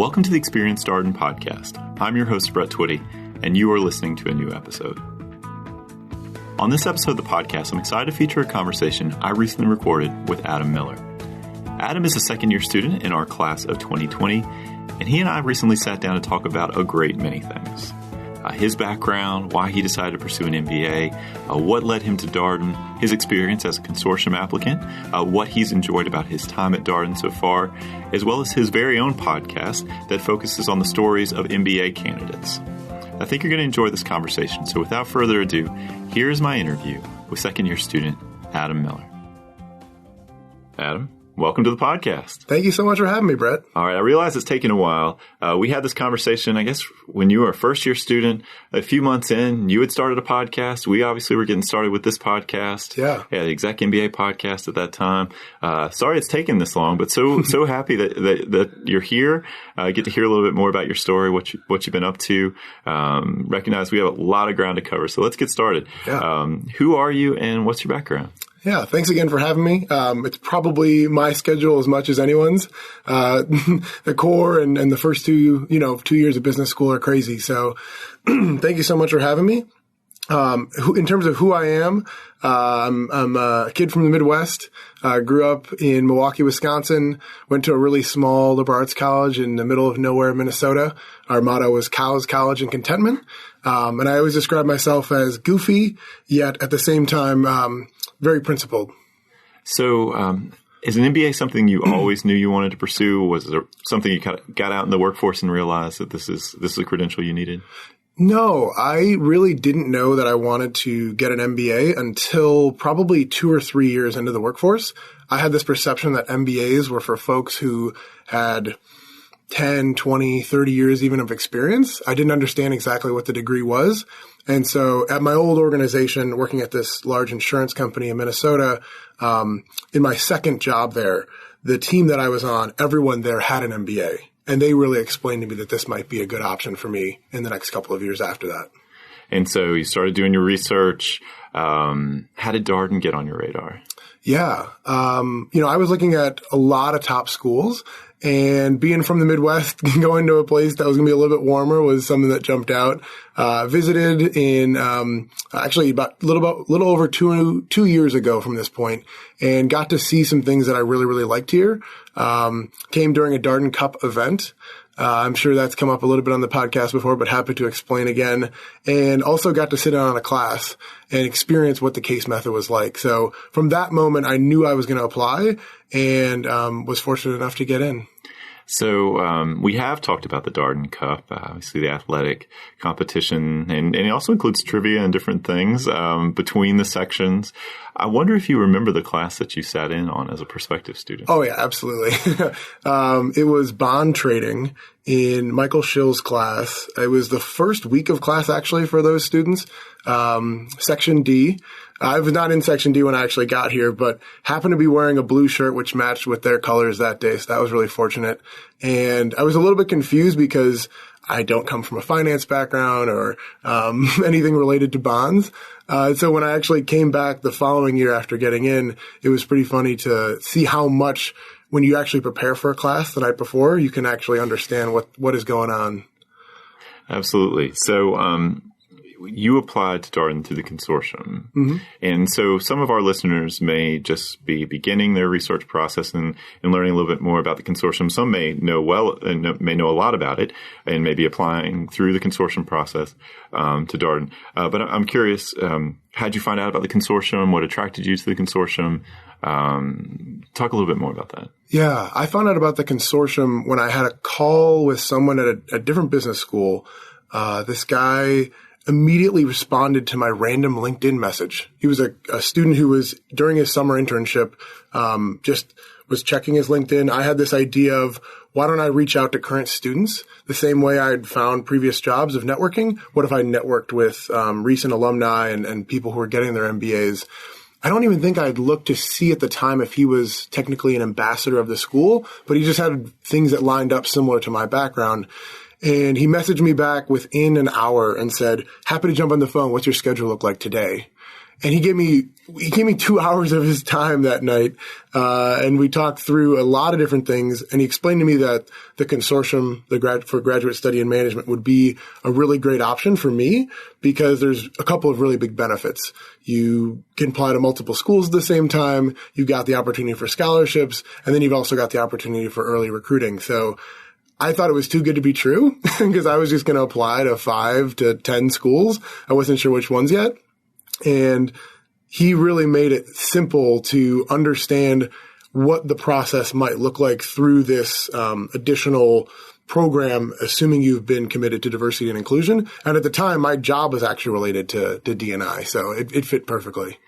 Welcome to the Experience Darden podcast. I'm your host, Brett Twitty, and you are listening to a new episode. On this episode of the podcast, I'm excited to feature a conversation I recently recorded with Adam Miller. Adam is a second-year student in our class of 2020, and he and I recently sat down to talk about a great many things. His background, why he decided to pursue an MBA, what led him to Darden, his experience as a consortium applicant, what he's enjoyed about his time at Darden so far, as well as his very own podcast that focuses on the stories of MBA candidates. I think you're going to enjoy this conversation, so without further ado, here's my interview with second-year student Adam Miller. Adam, welcome to the podcast. Thank you so much for having me, Brett. All right. I realize it's taken a while. We had this conversation, I guess, when you were a first-year student. A few months in, you had started a podcast. We obviously were getting started with this podcast. Yeah. The Exec MBA podcast at that time. Sorry it's taken this long, but so happy that you're here. Get to hear a little bit more about your story, what you've been up to. Recognize we have a lot of ground to cover, so let's get started. Yeah. Who are you and what's your background? Yeah, thanks again for having me. It's probably my schedule as much as anyone's. The core and the first 2 years of business school are crazy. So thank you so much for having me. In terms of who I am, I'm a kid from the Midwest. Grew up in Milwaukee, Wisconsin, went to a really small liberal arts college in the middle of nowhere, Minnesota. Our motto was Cows, College, and Contentment. And I always describe myself as goofy, yet at the same time, very principled. So, is an MBA something you always knew you wanted to pursue? Was there something you kind of got out in the workforce and realized that this is a credential you needed? No, I really didn't know that I wanted to get an MBA until probably 2 or 3 years into the workforce. I had this perception that MBAs were for folks who had 10, 20, 30 years even of experience. I didn't understand exactly what the degree was. And so at my old organization, working at this large insurance company in Minnesota, in my second job there, the team that I was on, everyone there had an MBA. And they really explained to me that this might be a good option for me in the next couple of years after that. And so you started doing your research. How did Darden get on your radar? Yeah. I was looking at a lot of top schools, and being from the Midwest, going to a place that was going to be a little bit warmer was something that jumped out. Visited in, actually about little over two years ago from this point, and got to see some things that I really, really liked here. Came during a Darden Cup event. I'm sure that's come up a little bit on the podcast before, but happy to explain again. And also got to sit down on a class and experience what the case method was like. So from that moment, I knew I was going to apply and was fortunate enough to get in. So we have talked about the Darden Cup, obviously the athletic competition, and it also includes trivia and different things between the sections. I wonder if you remember the class that you sat in on as a prospective student. Oh, yeah, absolutely. It was bond trading in Michael Schill's class. It was the first week of class, actually, for those students. Section D. I was not in Section D when I actually got here, but happened to be wearing a blue shirt, which matched with their colors that day. So that was really fortunate. And I was a little bit confused because I don't come from a finance background or anything related to bonds. So when I actually came back the following year after getting in, it was pretty funny to see how much when you actually prepare for a class the night before, you can actually understand what is going on. Absolutely. So you applied to Darden through the consortium. Mm-hmm. And so some of our listeners may just be beginning their research process and learning a little bit more about the consortium. Some may know well and may know a lot about it and may be applying through the consortium process to Darden. But I'm curious, how'd you find out about the consortium? What attracted you to the consortium? Talk a little bit more about that. Yeah, I found out about the consortium when I had a call with someone at a different business school. This guy immediately responded to my random LinkedIn message. He was a student who was, during his summer internship, just was checking his LinkedIn. I had this idea of, why don't I reach out to current students the same way I'd found previous jobs of networking? What if I networked with recent alumni and people who were getting their MBAs? I don't even think I'd looked to see at the time if he was technically an ambassador of the school, but he just had things that lined up similar to my background. And he messaged me back within an hour and said, happy to jump on the phone. What's your schedule look like today? And he gave me 2 hours of his time that night. And we talked through a lot of different things. And he explained to me that the consortium, for graduate study and management, would be a really great option for me because there's a couple of really big benefits. You can apply to multiple schools at the same time. You've got the opportunity for scholarships. And then you've also got the opportunity for early recruiting. So I thought it was too good to be true because I was just going to apply to 5 to 10 schools. I wasn't sure which ones yet. And he really made it simple to understand what the process might look like through this additional program, assuming you've been committed to diversity and inclusion. And at the time, my job was actually related to D&I, so it fit perfectly.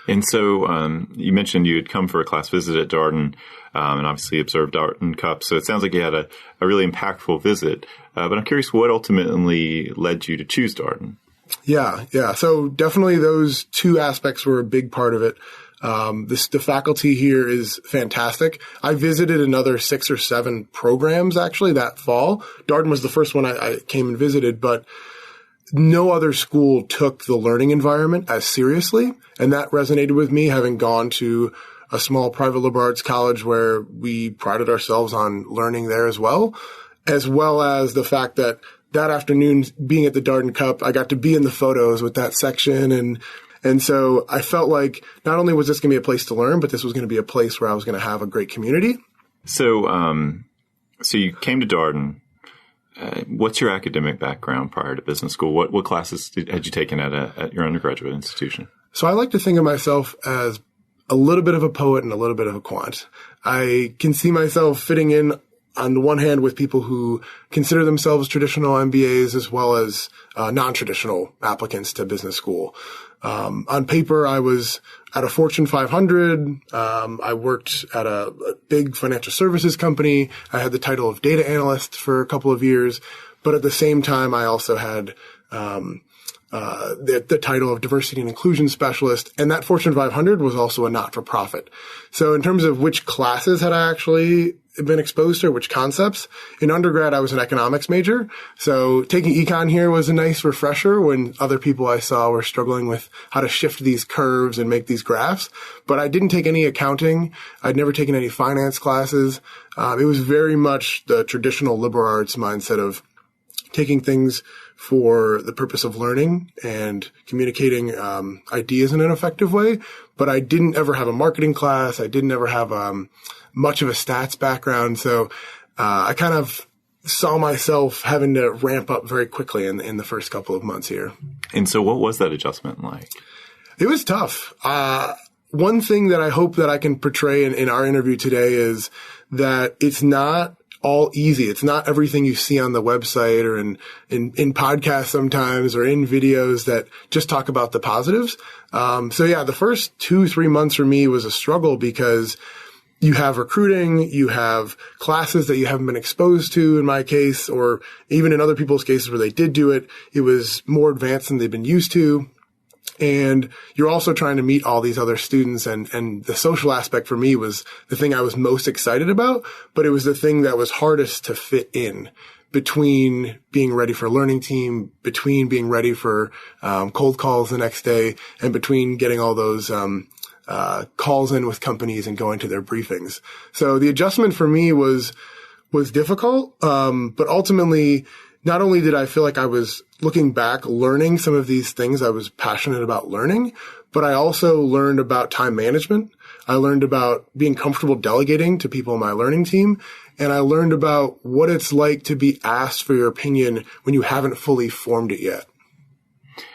And so you mentioned you had come for a class visit at Darden and obviously observed Darden Cup. So it sounds like you had a really impactful visit. But I'm curious what ultimately led you to choose Darden. Yeah. So definitely those 2 aspects were a big part of it. The faculty here is fantastic. I visited another 6 or 7 programs actually that fall. Darden was the first one I came and visited, but no other school took the learning environment as seriously. And that resonated with me, having gone to a small private liberal arts college where we prided ourselves on learning there as well as the fact that afternoon, being at the Darden Cup, I got to be in the photos with that section. And so I felt like not only was this going to be a place to learn, but this was going to be a place where I was going to have a great community. So, so you came to Darden. What's your academic background prior to business school? What classes had you taken at your undergraduate institution? So I like to think of myself as a little bit of a poet and a little bit of a quant. I can see myself fitting in on the one hand with people who consider themselves traditional MBAs as well as non-traditional applicants to business school. On paper, I was at a Fortune 500. I worked at a big financial services company. I had the title of data analyst for a couple of years. But at the same time, I also had the title of diversity and inclusion specialist. And that Fortune 500 was also a not-for-profit. So in terms of which classes had I actually been exposed to, which concepts, in undergrad, I was an economics major. So taking econ here was a nice refresher when other people I saw were struggling with how to shift these curves and make these graphs. But I didn't take any accounting. I'd never taken any finance classes. It was very much the traditional liberal arts mindset of taking things for the purpose of learning and communicating ideas in an effective way. But I didn't ever have a marketing class. I didn't ever have much of a stats background. So I kind of saw myself having to ramp up very quickly in the first couple of months here. And so what was that adjustment like? It was tough. One thing that I hope that I can portray in our interview today is that it's not all easy. It's not everything you see on the website or in podcasts sometimes or in videos that just talk about the positives. So yeah, the first 2-3 months for me was a struggle because you have recruiting, you have classes that you haven't been exposed to in my case, or even in other people's cases where they did do it, it was more advanced than they've been used to. And you're also trying to meet all these other students, and the social aspect for me was the thing I was most excited about, but it was the thing that was hardest to fit in between being ready for a learning team, between being ready for cold calls the next day, and between getting all those calls in with companies and going to their briefings. So the adjustment for me was difficult, but ultimately, not only did I feel like I was looking back, learning some of these things I was passionate about learning, but I also learned about time management. I learned about being comfortable delegating to people on my learning team. And I learned about what it's like to be asked for your opinion when you haven't fully formed it yet.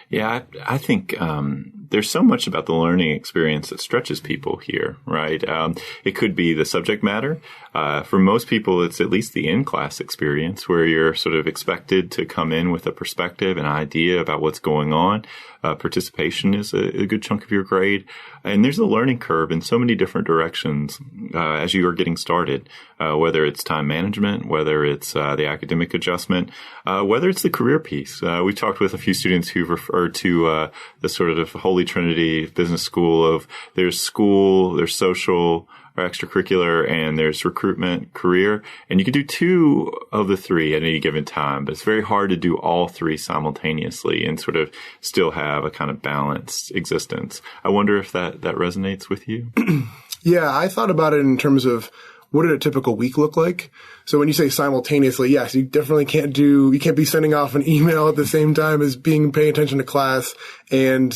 Yeah, I think there's so much about the learning experience that stretches people here, right? It could be the subject matter. For most people, it's at least the in-class experience where you're sort of expected to come in with a perspective, an idea about what's going on. Participation is a good chunk of your grade. And there's a learning curve in so many different directions as you are getting started, whether it's time management, whether it's the academic adjustment, whether it's the career piece. We talked with a few students who've referred to the sort of holy trinity business school of there's school, there's social, or extracurricular, and there's recruitment, career, and you can do two of the three at any given time, but it's very hard to do all three simultaneously and sort of still have a kind of balanced existence. I wonder if that resonates with you. Yeah, I thought about it in terms of what did a typical week look like? So when you say simultaneously, yes, you definitely you can't be sending off an email at the same time as paying attention to class and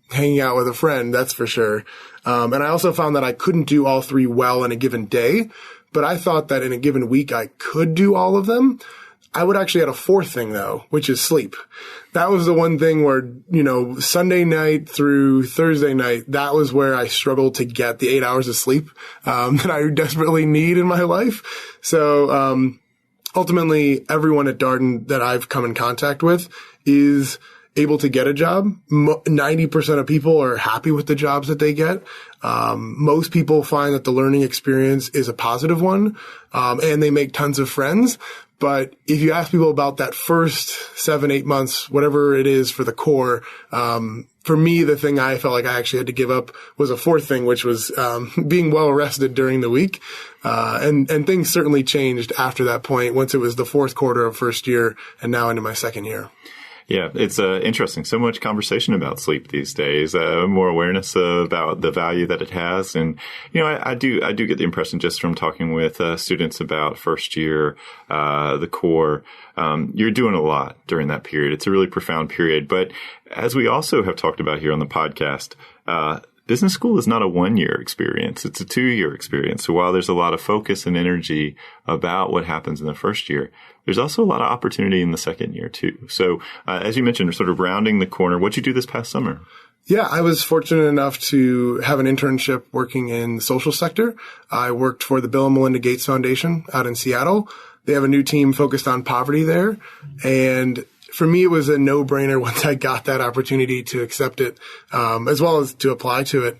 hanging out with a friend, that's for sure. And I also found that I couldn't do all three well in a given day, but I thought that in a given week I could do all of them. I would actually add a fourth thing though, which is sleep. That was the one thing where, Sunday night through Thursday night, that was where I struggled to get the 8 hours of sleep that I desperately need in my life. So ultimately, everyone at Darden that I've come in contact with is able to get a job. 90% of people are happy with the jobs that they get. Most people find that the learning experience is a positive one, and they make tons of friends. But if you ask people about that first 7-8 months, whatever it is for the core, for me, the thing I felt like I actually had to give up was a fourth thing, which was being well rested during the week. And things certainly changed after that point, once it was the fourth quarter of first year and now into my second year. Yeah, it's interesting. So much conversation about sleep these days, more awareness about the value that it has. And, I do get the impression just from talking with students about first year, the core, you're doing a lot during that period. It's a really profound period. But as we also have talked about here on the podcast, business school is not a 1-year experience. It's a 2-year experience. So while there's a lot of focus and energy about what happens in the first year, there's also a lot of opportunity in the second year too. So as you mentioned, sort of rounding the corner, what'd you do this past summer? Yeah, I was fortunate enough to have an internship working in the social sector. I worked for the Bill and Melinda Gates Foundation out in Seattle. They have a new team focused on poverty there. And for me, it was a no-brainer once I got that opportunity to accept it, as well as to apply to it.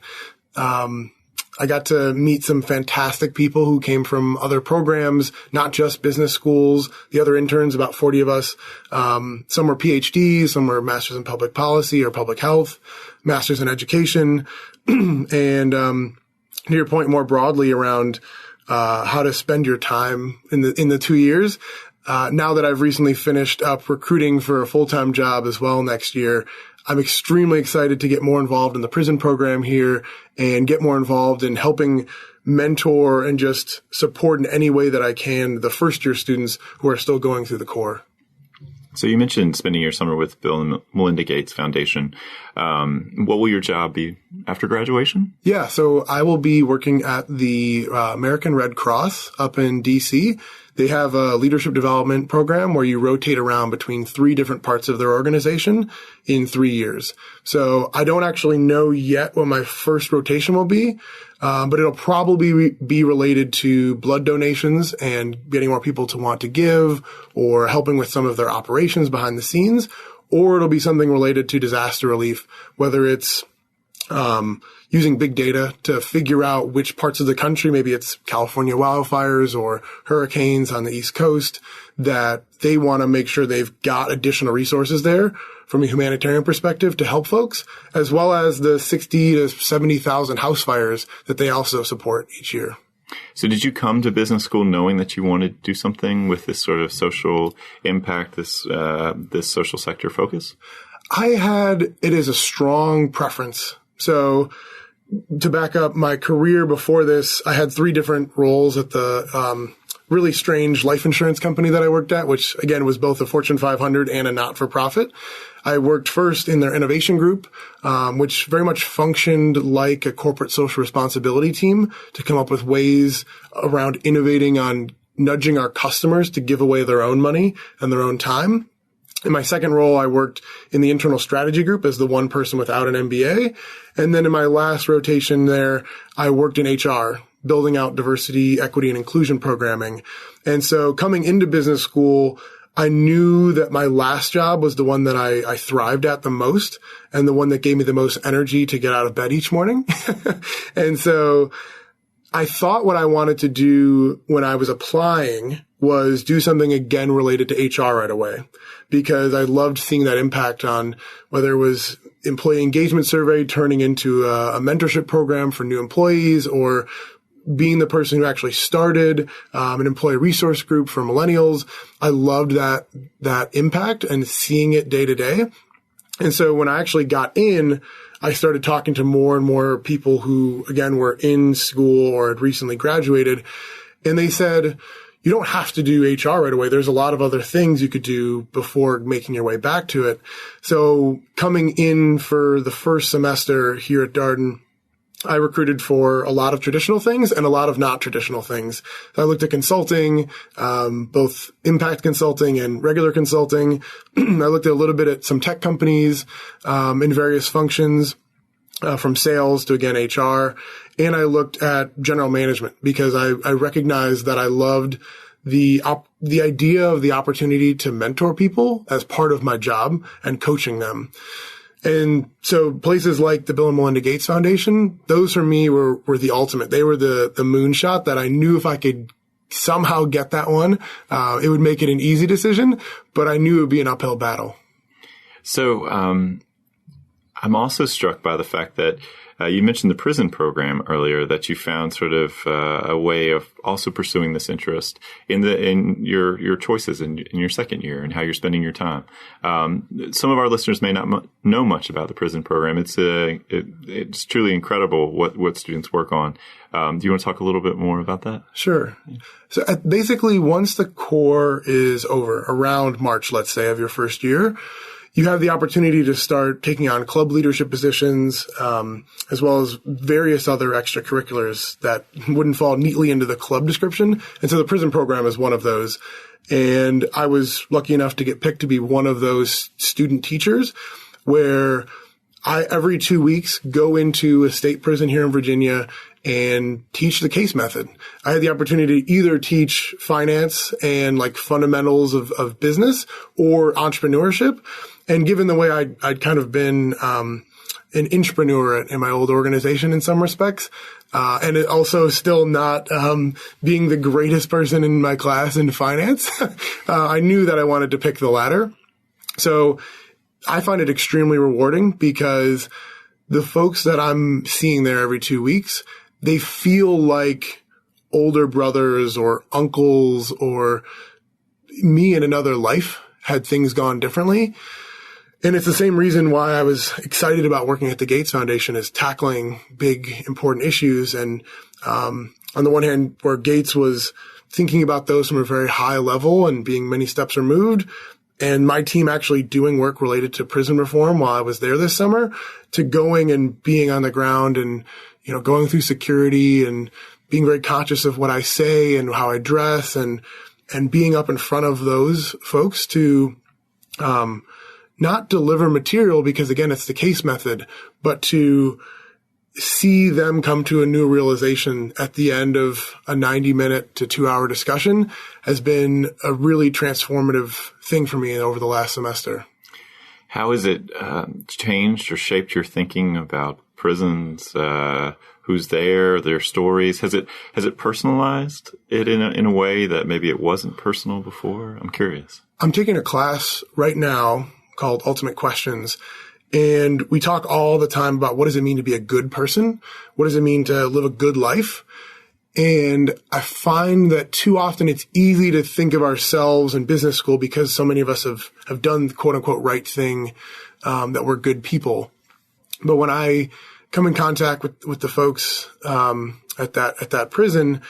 I got to meet some fantastic people who came from other programs, not just business schools. The other interns, about 40 of us, some were PhDs, some were masters in public policy or public health, masters in education. And to your point more broadly around how to spend your time in the 2 years, now that I've recently finished up recruiting for a full-time job as well next year, I'm extremely excited to get more involved in the prison program here and get more involved in helping mentor and just support in any way that I can the first-year students who are still going through the core. So you mentioned spending your summer with Bill and Melinda Gates Foundation. What will your job be after graduation? Yeah, so I will be working at the American Red Cross up in D.C. They have a leadership development program where you rotate around between 3 different parts of their organization in 3 years. So I don't actually know yet what my first rotation will be, but it'll probably be related to blood donations and getting more people to want to give or helping with some of their operations behind the scenes, or it'll be something related to disaster relief, whether it's using big data to figure out which parts of the country, maybe it's California wildfires or hurricanes on the East Coast, that they want to make sure they've got additional resources there from a humanitarian perspective to help folks, as well as the 60 to 70,000 house fires that they also support each year. So did you come to business school knowing that you wanted to do something with this sort of social impact, this social sector focus? I had it as a strong preference. So to back up my career before this, I had 3 different roles at the really strange life insurance company that I worked at, which again was both a Fortune 500 and a not-for-profit. I worked first in their innovation group, which very much functioned like a corporate social responsibility team to come up with ways around innovating on nudging our customers to give away their own money and their own time. In my second role, I worked in the internal strategy group as the one person without an MBA. And then in my last rotation there, I worked in HR, building out diversity, equity, and inclusion programming. And so coming into business school, I knew that my last job was the one that I thrived at the most and the one that gave me the most energy to get out of bed each morning. And so I thought what I wanted to do when I was applying was do something again related to HR right away, because I loved seeing that impact on whether it was employee engagement survey turning into a mentorship program for new employees or being the person who actually started an employee resource group for millennials, I loved that impact and seeing it day to day. And so when I actually got in, I started talking to more and more people who, again, were in school or had recently graduated. And they said, you don't have to do HR right away. There's a lot of other things you could do before making your way back to it. So coming in for the first semester here at Darden, I recruited for a lot of traditional things and a lot of not traditional things. So I looked at consulting, both impact consulting and regular consulting. I looked at a little bit at some tech companies in various functions, from sales to, again, HR. And I looked at general management because I recognized that I loved the idea of the opportunity to mentor people as part of my job and coaching them. And so places like the Bill and Melinda Gates Foundation, those for me were the ultimate. They were the moonshot that I knew if I could somehow get that one, it would make it an easy decision, but I knew it would be an uphill battle. So I'm also struck by the fact that you mentioned the prison program earlier, that you found sort of a way of also pursuing this interest in your choices in your second year and how you're spending your time. Some of our listeners may not know much about the prison program. It's truly incredible what students work on. Do you want to talk a little bit more about that? Sure. So basically, once the core is over, around March, let's say, of your first year, you have the opportunity to start taking on club leadership positions, as well as various other extracurriculars that wouldn't fall neatly into the club description. And so the prison program is one of those. And I was lucky enough to get picked to be one of those student teachers where I, every 2 weeks, go into a state prison here in Virginia and teach the case method. I had the opportunity to either teach finance and like fundamentals of business or entrepreneurship. And given the way I'd kind of been an intrapreneur in my old organization in some respects, and it also still not being the greatest person in my class in finance, I knew that I wanted to pick the latter. So I find it extremely rewarding because the folks that I'm seeing there every 2 weeks, they feel like older brothers or uncles or me in another life had things gone differently. And it's the same reason why I was excited about working at the Gates Foundation, is tackling big, important issues. And on the one hand, where Gates was thinking about those from a very high level and being many steps removed, and my team actually doing work related to prison reform while I was there this summer, to going and being on the ground and, going through security and being very conscious of what I say and how I dress and being up in front of those folks to, not deliver material because, again, it's the case method, but to see them come to a new realization at the end of a 90-minute to 2-hour discussion has been a really transformative thing for me over the last semester. How has it changed or shaped your thinking about prisons, who's there, their stories? Has it personalized it in a way that maybe it wasn't personal before? I'm curious. I'm taking a class right now called Ultimate Questions. And we talk all the time about what does it mean to be a good person? What does it mean to live a good life? And I find that too often it's easy to think of ourselves in business school, because so many of us have done the quote unquote right thing, that we're good people. But when I come in contact with the folks, at that prison,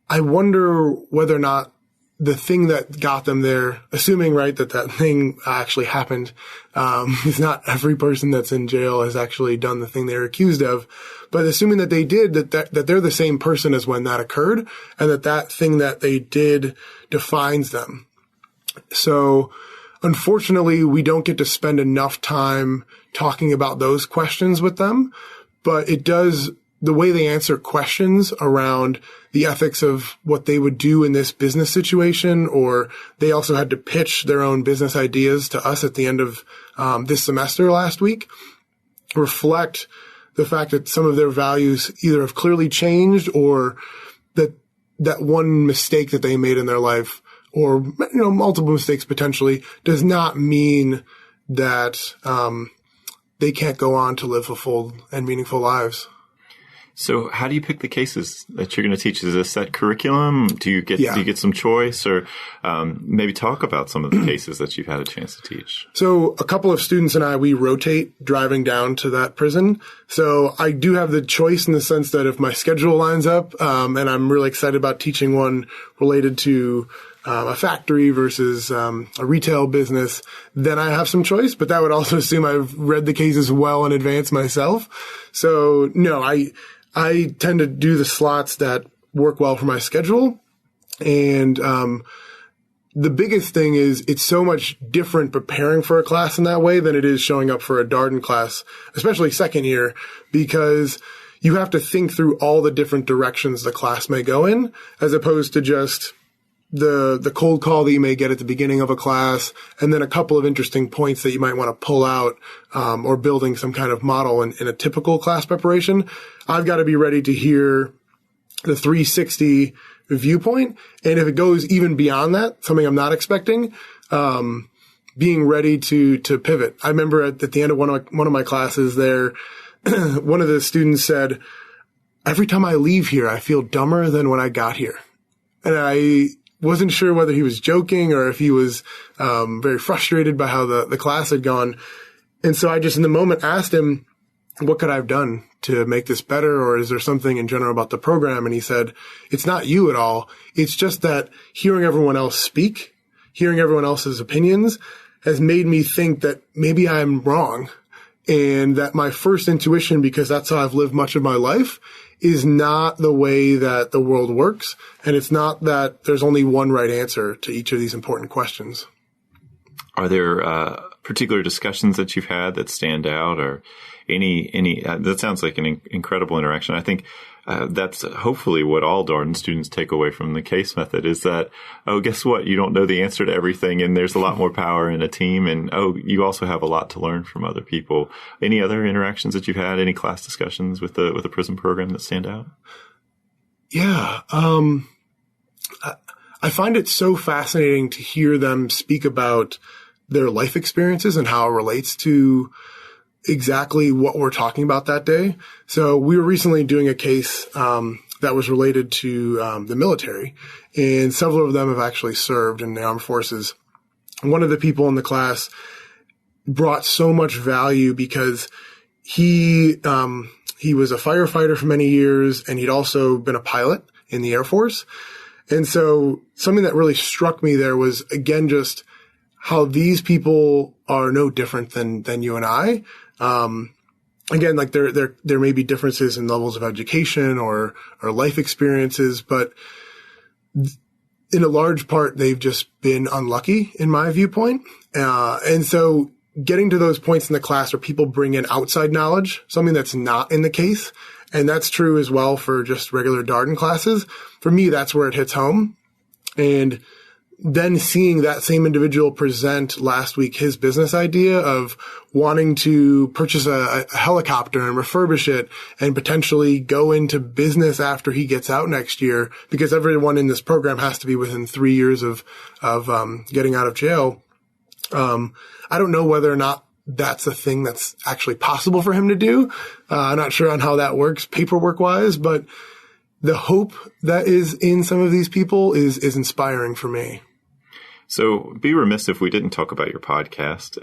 I wonder whether or not the thing that got them there, assuming, right, that thing actually happened, is not every person that's in jail has actually done the thing they're accused of, but assuming that they did, that they're the same person as when that occurred, and that thing that they did defines them. So unfortunately, we don't get to spend enough time talking about those questions with them, but it does, the way they answer questions around the ethics of what they would do in this business situation, or they also had to pitch their own business ideas to us at the end of this semester last week, reflect the fact that some of their values either have clearly changed, or that one mistake that they made in their life, or multiple mistakes potentially, does not mean that they can't go on to live fulfilled and meaningful lives. So how do you pick the cases that you're going to teach? Is it a set curriculum? Do you get some choice, or maybe talk about some of the cases that you've had a chance to teach? So a couple of students and we rotate driving down to that prison. So I do have the choice in the sense that if my schedule lines up, and I'm really excited about teaching one related to a factory versus a retail business, then I have some choice. But that would also assume I've read the cases well in advance myself. So no, I tend to do the slots that work well for my schedule. And the biggest thing is it's so much different preparing for a class in that way than it is showing up for a Darden class, especially second year, because you have to think through all the different directions the class may go in, as opposed to just the cold call that you may get at the beginning of a class, and then a couple of interesting points that you might want to pull out, or building some kind of model in a typical class preparation. I've got to be ready to hear the 360 viewpoint. And if it goes even beyond that, something I'm not expecting, being ready to pivot. I remember at the end of one of my classes there, one of the students said, "Every time I leave here, I feel dumber than when I got here." And I wasn't sure whether he was joking or if he was very frustrated by how the class had gone. And so I just in the moment asked him, what could I have done to make this better? Or is there something in general about the program? And he said, it's not you at all. It's just that hearing everyone else speak, hearing everyone else's opinions has made me think that maybe I'm wrong. And that my first intuition, because that's how I've lived much of my life, is not the way that the world works. And it's not that there's only one right answer to each of these important questions. Are there particular discussions that you've had that stand out, or any that sounds like an incredible interaction. I think that's hopefully what all Darden students take away from the case method is that, oh, guess what? You don't know the answer to everything, and there's a lot more power in a team. And, oh, you also have a lot to learn from other people. Any other interactions that you've had, any class discussions with the prison program that stand out? Yeah. I find it so fascinating to hear them speak about their life experiences and how it relates to exactly what we're talking about that day. So we were recently doing a case that was related to the military, and several of them have actually served in the armed forces. One of the people in the class brought so much value because he was a firefighter for many years, and he'd also been a pilot in the Air Force. And so something that really struck me there was, again, just how these people are no different than you and I. Again, like there may be differences in levels of education or life experiences, but in a large part, they've just been unlucky in my viewpoint. And so getting to those points in the class where people bring in outside knowledge, something that's not in the case, and that's true as well for just regular Darden classes. For me, that's where it hits home. And then seeing that same individual present last week his business idea of wanting to purchase a helicopter and refurbish it and potentially go into business after he gets out next year, because everyone in this program has to be within 3 years of getting out of jail. I don't know whether or not that's a thing that's actually possible for him to do. I'm not sure on how that works paperwork wise, but the hope that is in some of these people is inspiring for me. So be remiss if we didn't talk about your podcast.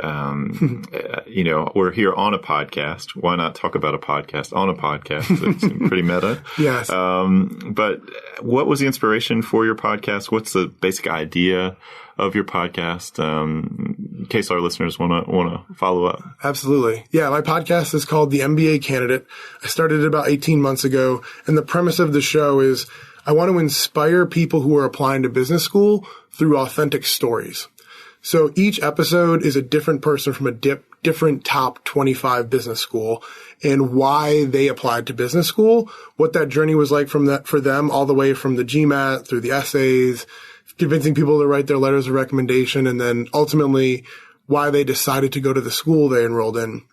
We're here on a podcast. Why not talk about a podcast on a podcast? It's pretty meta. Yes. But what was the inspiration for your podcast? What's the basic idea of your podcast? In case our listeners want to follow up. Absolutely. Yeah. My podcast is called The MBA Candidate. I started it about 18 months ago. And the premise of the show is I want to inspire people who are applying to business school through authentic stories. So each episode is a different person from a different top 25 business school and why they applied to business school, what that journey was like for them, all the way from the GMAT through the essays, convincing people to write their letters of recommendation, and then ultimately why they decided to go to the school they enrolled in.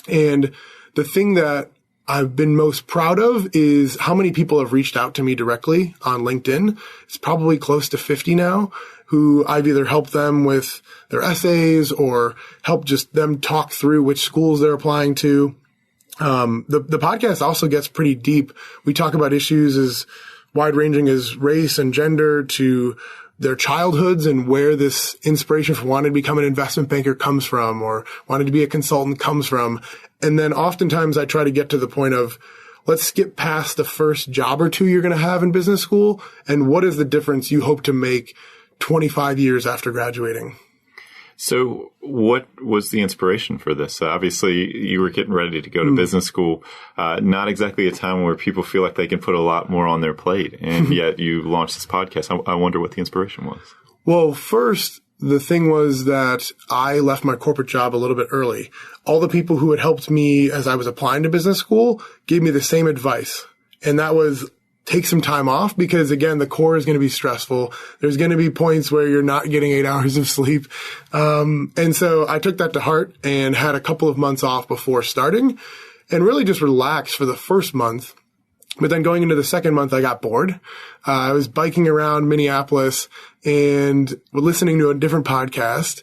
And the thing that I've been most proud of is how many people have reached out to me directly on LinkedIn. It's probably close to 50 now, who I've either helped them with their essays or helped just them talk through which schools they're applying to. The podcast also gets pretty deep. We talk about issues as wide ranging as race and gender to their childhoods and where this inspiration for wanting to become an investment banker comes from or wanting to be a consultant comes from. And then oftentimes I try to get to the point of, let's skip past the first job or two you're going to have in business school. And what is the difference you hope to make 25 years after graduating? So what was the inspiration for this? Obviously, you were getting ready to go to business school, not exactly a time where people feel like they can put a lot more on their plate. And yet you launched this podcast. I wonder what the inspiration was. Well, first, the thing was that I left my corporate job a little bit early. All the people who had helped me as I was applying to business school gave me the same advice. And that was, take some time off because, again, the core is going to be stressful. There's going to be points where you're not getting 8 hours of sleep. And so I took that to heart and had a couple of months off before starting and really just relaxed for the first month. But then going into the second month, I got bored. I was biking around Minneapolis and listening to a different podcast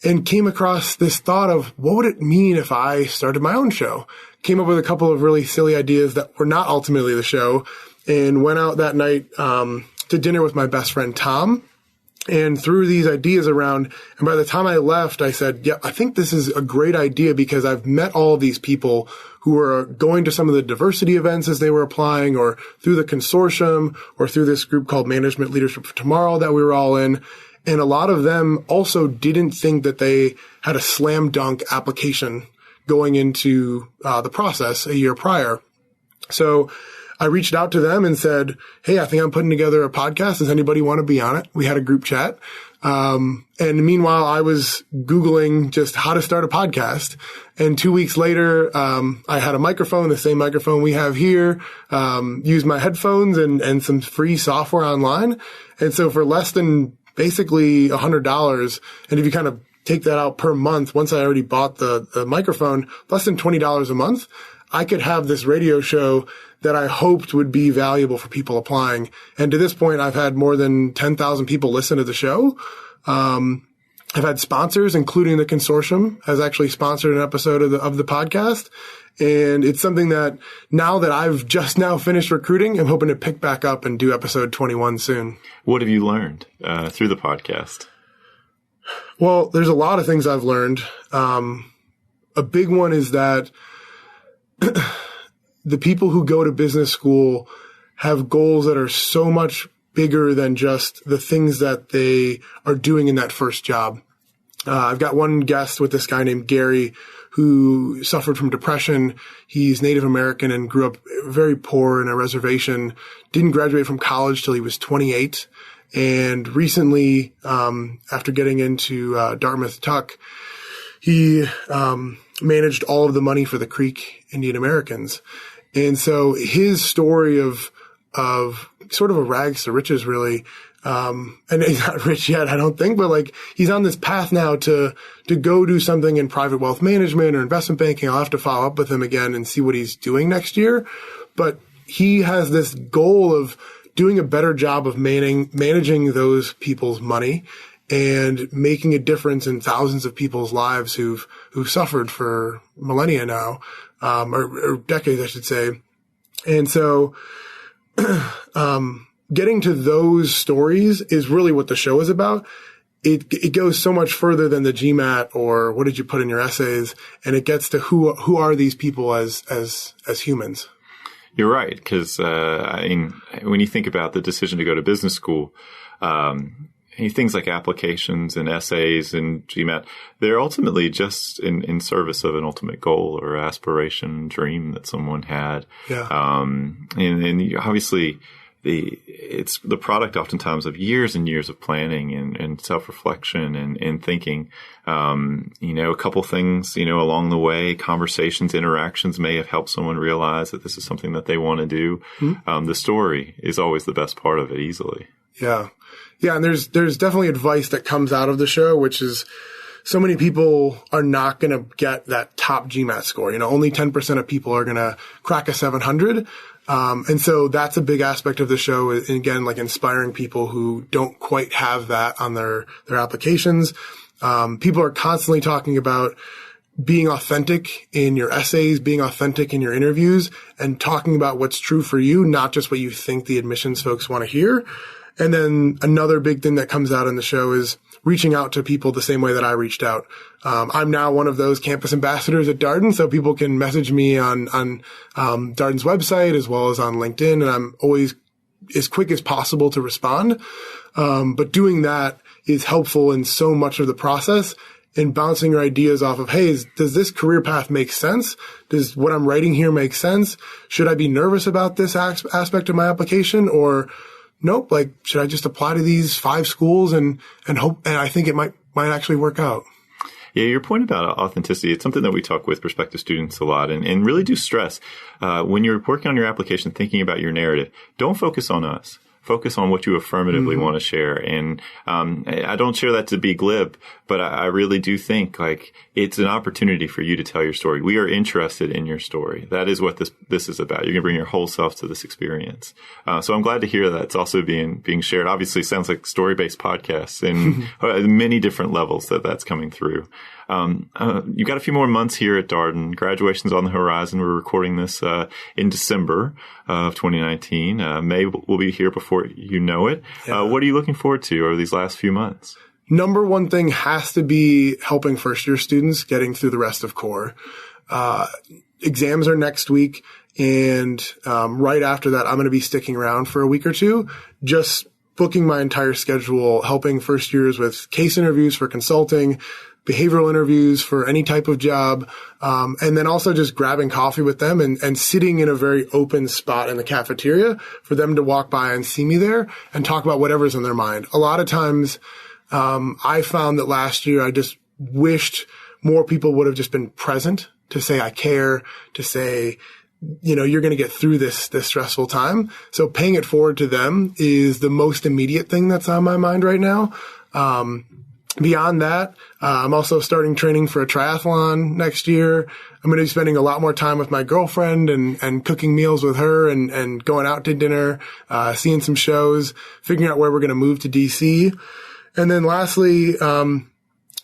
and came across this thought of what would it mean if I started my own show? Came up with a couple of really silly ideas that were not ultimately the show and went out that night to dinner with my best friend, Tom, and threw these ideas around. And by the time I left, I said, yeah, I think this is a great idea because I've met all of these people who were going to some of the diversity events as they were applying or through the consortium or through this group called Management Leadership for Tomorrow that we were all in. And a lot of them also didn't think that they had a slam dunk application going into the process a year prior. So I reached out to them and said, hey, I think I'm putting together a podcast. Does anybody want to be on it? We had a group chat. And meanwhile, I was Googling just how to start a podcast. And 2 weeks later, I had a microphone, the same microphone we have here, used my headphones and some free software online. And so for less than basically $100, and if you kind of take that out per month, once I already bought the microphone, less than $20 a month, I could have this radio show that I hoped would be valuable for people applying. And to this point, I've had more than 10,000 people listen to the show. I've had sponsors, including the consortium, has actually sponsored an episode of the podcast. And it's something that now that I've just now finished recruiting, I'm hoping to pick back up and do episode 21 soon. What have you learned through the podcast? Well, there's a lot of things I've learned. A big one is that the people who go to business school have goals that are so much bigger than just the things that they are doing in that first job. I've got one guest with this guy named Gary who suffered from depression. He's Native American and grew up very poor in a reservation, didn't graduate from college till he was 28. And recently, after getting into Dartmouth Tuck, he managed all of the money for the Creek Indian Americans. And so his story of sort of a rags to riches, really, and he's not rich yet, I don't think, but like he's on this path now to go do something in private wealth management or investment banking. I'll have to follow up with him again and see what he's doing next year. But he has this goal of doing a better job of managing those people's money and making a difference in thousands of people's lives who've suffered for millennia now, or decades, I should say. And so, getting to those stories is really what the show is about. It goes so much further than the GMAT or what did you put in your essays, and it gets to who are these people as humans. You're right, because when you think about the decision to go to business school, things like applications and essays and GMAT, they're ultimately just in service of an ultimate goal or aspiration, dream that someone had. Yeah. And obviously, it's the product oftentimes of years and years of planning and self-reflection and thinking. A couple things, along the way, conversations, interactions may have helped someone realize that this is something that they want to do. Mm-hmm. The story is always the best part of it, easily. Yeah. Yeah. And there's definitely advice that comes out of the show, which is so many people are not going to get that top GMAT score. Only 10% of people are going to crack a 700. And so that's a big aspect of the show. And again, like inspiring people who don't quite have that on their applications. People are constantly talking about being authentic in your essays, being authentic in your interviews, and talking about what's true for you, not just what you think the admissions folks want to hear. And then another big thing that comes out in the show is reaching out to people the same way that I reached out. I'm now one of those campus ambassadors at Darden, so people can message me on Darden's website as well as on LinkedIn, and I'm always as quick as possible to respond. But doing that is helpful in so much of the process, in bouncing your ideas off of, hey, does this career path make sense? Does what I'm writing here make sense? Should I be nervous about this aspect of my application? Or nope, like, should I just apply to these 5 schools and hope, and I think it might actually work out. Yeah, your point about authenticity, it's something that we talk with prospective students a lot and really do stress. When you're working on your application, thinking about your narrative, don't focus on us. Focus on what you affirmatively want to share. And I don't share that to be glib, but I really do think like it's an opportunity for you to tell your story. We are interested in your story. That is what this is about. You're going to bring your whole self to this experience. So I'm glad to hear that it's also being shared. Obviously, it sounds like story-based podcasts in many different levels that's coming through. You've got a few more months here at Darden. Graduation's on the horizon. We're recording this in December of 2019. May will be here before you know it. Yeah. What are you looking forward to over these last few months? Number one thing has to be helping first-year students getting through the rest of core. Exams are next week, and right after that, I'm going to be sticking around for a week or two, just booking my entire schedule, helping first years with case interviews for consulting, behavioral interviews for any type of job, and then also just grabbing coffee with them and sitting in a very open spot in the cafeteria for them to walk by and see me there and talk about whatever's in their mind. A lot of times, I found that last year I just wished more people would have just been present to say, I care, to say, you're going to get through this stressful time. So paying it forward to them is the most immediate thing that's on my mind right now. Beyond that, I'm also starting training for a triathlon next year. I'm going to be spending a lot more time with my girlfriend and cooking meals with her and going out to dinner, seeing some shows, figuring out where we're going to move to DC. And then lastly,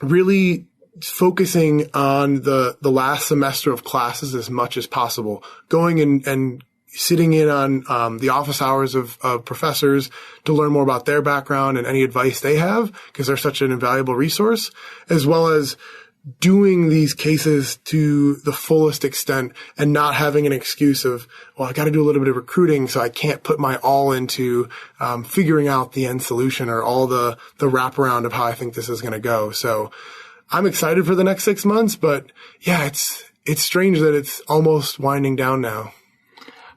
really focusing on the last semester of classes as much as possible, going and sitting in on the office hours of professors to learn more about their background and any advice they have, because they're such an invaluable resource, as well as doing these cases to the fullest extent and not having an excuse of, well, I got to do a little bit of recruiting, so I can't put my all into figuring out the end solution or all the wraparound of how I think this is going to go. So I'm excited for the next 6 months, but yeah, it's strange that it's almost winding down now.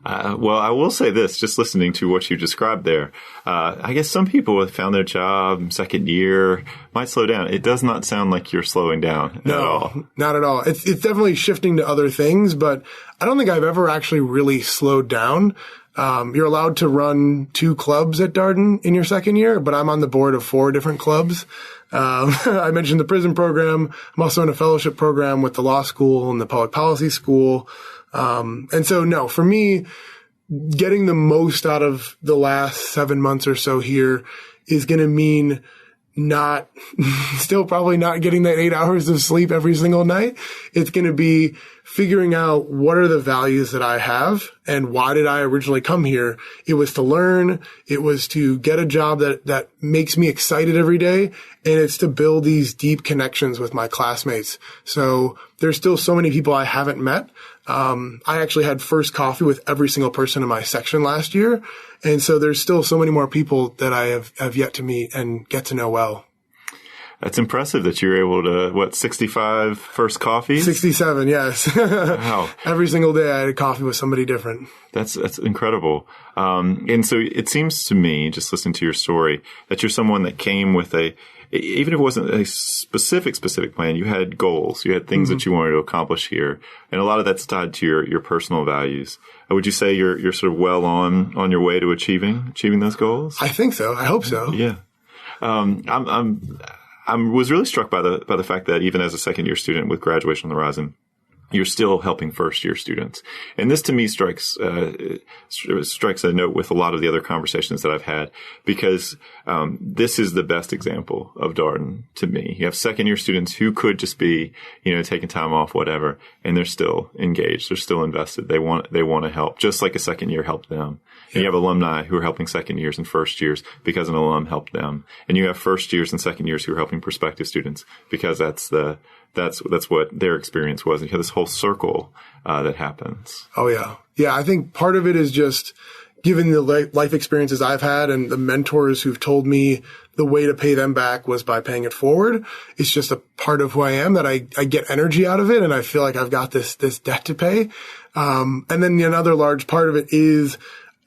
Well, I will say this, just listening to what you described there, I guess some people have found their job second year, might slow down. It does not sound like you're slowing down at all. No, not at all. It's definitely shifting to other things, but I don't think I've ever actually really slowed down. You're allowed to run 2 clubs at Darden in your second year, but I'm on the board of 4 different clubs. I mentioned the prison program. I'm also in a fellowship program with the law school and the public policy school. And so no, for me, getting the most out of the last 7 months or so here is going to mean still probably not getting that 8 hours of sleep every single night. It's going to be figuring out what are the values that I have and why did I originally come here. It was to learn. It was to get a job that makes me excited every day. And it's to build these deep connections with my classmates. So there's still so many people I haven't met. I actually had first coffee with every single person in my section last year. And so there's still so many more people that I have yet to meet and get to know well. That's impressive that you're able to, 65 first coffees? 67, yes. Wow. Every single day I had a coffee with somebody different. That's incredible. And so it seems to me, just listening to your story, that you're someone that came with even if it wasn't a specific plan, you had goals, you had things that you wanted to accomplish here. And a lot of that's tied to your personal values. Would you say you're sort of well on your way to achieving those goals? I think so. I hope so. Yeah. I was really struck by the fact that even as a second year student with graduation on the horizon, you're still helping first-year students. And this to me strikes a note with a lot of the other conversations that I've had, because this is the best example of Darden to me. You have second-year students who could just be, taking time off, whatever, and they're still engaged. They're still invested. They want to help, just like a second year helped them. And you have alumni who are helping second years and first years because an alum helped them. And you have first years and second years who are helping prospective students because that's what their experience was. And you have this whole circle that happens. Oh, yeah. Yeah, I think part of it is just given the life experiences I've had and the mentors who've told me the way to pay them back was by paying it forward. It's just a part of who I am that I get energy out of it, and I feel like I've got this debt to pay. And then another large part of it is,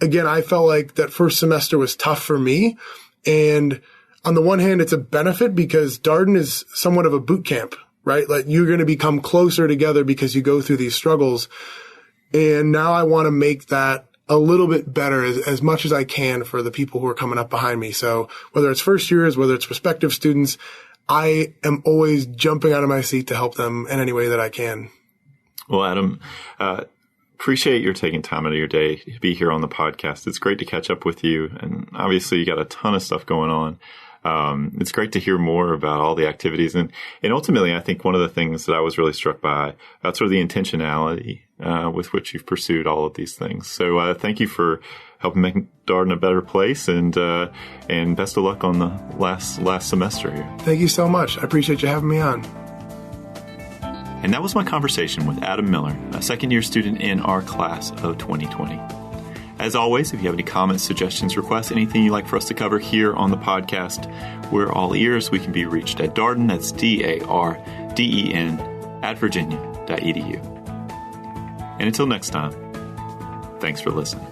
again, I felt like that first semester was tough for me. And on the one hand, it's a benefit because Darden is somewhat of a boot camp, right? Like you're going to become closer together because you go through these struggles. And now I want to make that a little bit better as much as I can for the people who are coming up behind me. So whether it's first years, whether it's prospective students, I am always jumping out of my seat to help them in any way that I can. Well, Adam, appreciate your taking time out of your day to be here on the podcast. It's great to catch up with you. And obviously you got a ton of stuff going on. It's great to hear more about all the activities. And ultimately, I think one of the things that I was really struck by, that's sort of the intentionality with which you've pursued all of these things. So thank you for helping make Darden a better place, and best of luck on the last semester here. Thank you so much. I appreciate you having me on. And that was my conversation with Adam Miller, a second-year student in our class of 2020. As always, if you have any comments, suggestions, requests, anything you'd like for us to cover here on the podcast, we're all ears. We can be reached at Darden, that's DARDEN, @virginia.edu. And until next time, thanks for listening.